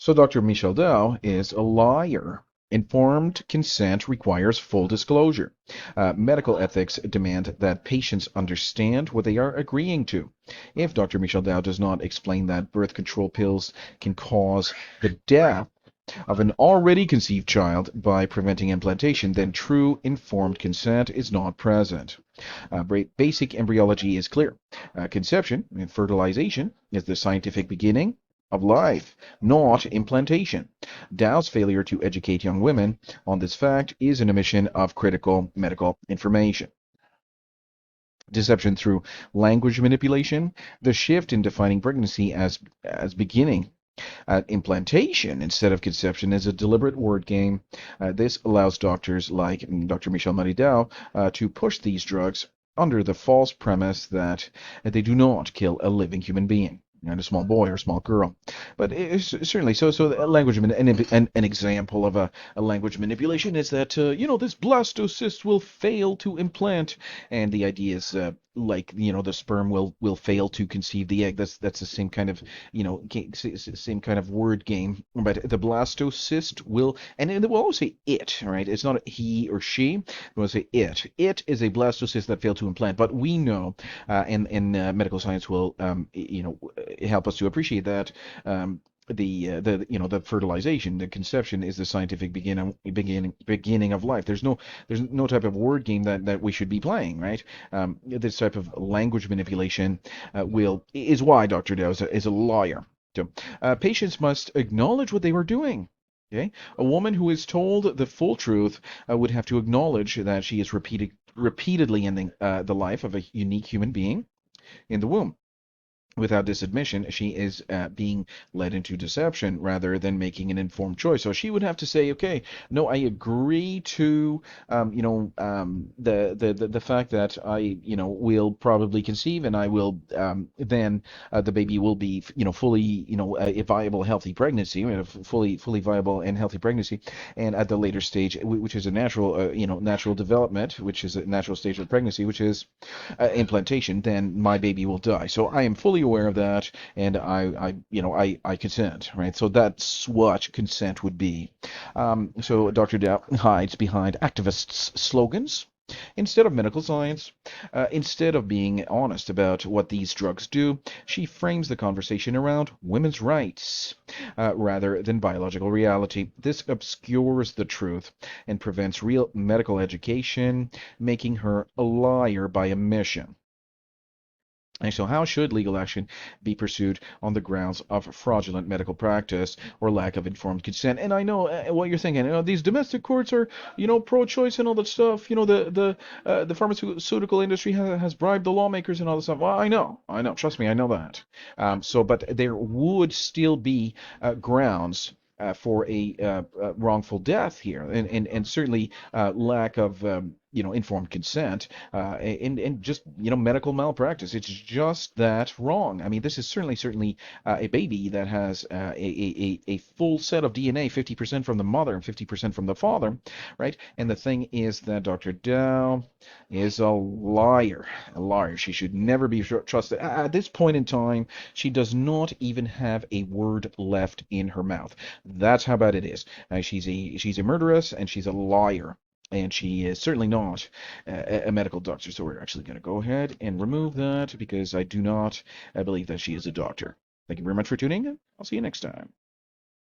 So Dr. Michel Dow is a liar. Informed consent requires full disclosure. Medical ethics demand that patients understand what they are agreeing to. If Dr. Michel Dow does not explain that birth control pills can cause the death of an already conceived child by preventing implantation, then true informed consent is not present. Basic embryology is clear. Conception and fertilization is the scientific beginning of life, not implantation. Dow's failure to educate young women on this fact is an omission of critical medical information. Deception through language manipulation, the shift in defining pregnancy as beginning implantation instead of conception is a deliberate word game. This allows doctors like Dr. Michel-Marie Dow to push these drugs under the false premise that they do not kill a living human being and a small boy or a small girl. But certainly, so the language, an example of a language manipulation is that, this blastocyst will fail to implant. And the idea is, the sperm will fail to conceive the egg. That's the same kind of, same kind of word game. But the blastocyst will, and it will always say it, right? It's not a he or she. It will say it. It is a blastocyst that failed to implant. But we know, and medical science will, help us to appreciate that. The fertilization, the conception is the scientific beginning of life. There's no type of word game that we should be playing, right? This type of language manipulation is why Dr. Dow is a liar. So, patients must acknowledge what they were doing. Okay, a woman who is told the full truth would have to acknowledge that she is repeatedly ending the life of a unique human being in the womb. Without this admission, she is being led into deception rather than making an informed choice. So she would have to say, okay, no, I agree to, the fact that I, will probably conceive, and I will then the baby will be, fully, a viable, healthy pregnancy, a fully viable and healthy pregnancy, and at the later stage, which is a natural, natural development, which is a natural stage of pregnancy, which is implantation, then my baby will die. So I am fully aware of that, and I consent, right? So that's what consent would be. So Dr. Dow hides behind activists' slogans instead of medical science. Instead of being honest about what these drugs do, she frames the conversation around women's rights rather than biological reality. This obscures the truth and prevents real medical education, making her a liar by omission. And so, how should legal action be pursued on the grounds of fraudulent medical practice or lack of informed consent? And I know what you're thinking. These domestic courts are, pro-choice and all that stuff. The pharmaceutical industry has bribed the lawmakers and all this stuff. Well, I know. Trust me, I know that. But there would still be grounds for a wrongful death here, and certainly lack of informed consent, and just medical malpractice. It's just that wrong. I mean, this is certainly a baby that has a full set of DNA, 50% from the mother and 50% from the father, right? And the thing is that Dr. Dow is a liar. A liar. She should never be trusted. At this point in time, she does not even have a word left in her mouth. That's how bad it is. She's a murderess, and she's a liar. And she is certainly not a medical doctor. So we're actually going to go ahead and remove that because I do not believe that she is a doctor. Thank you very much for tuning in. I'll see you next time.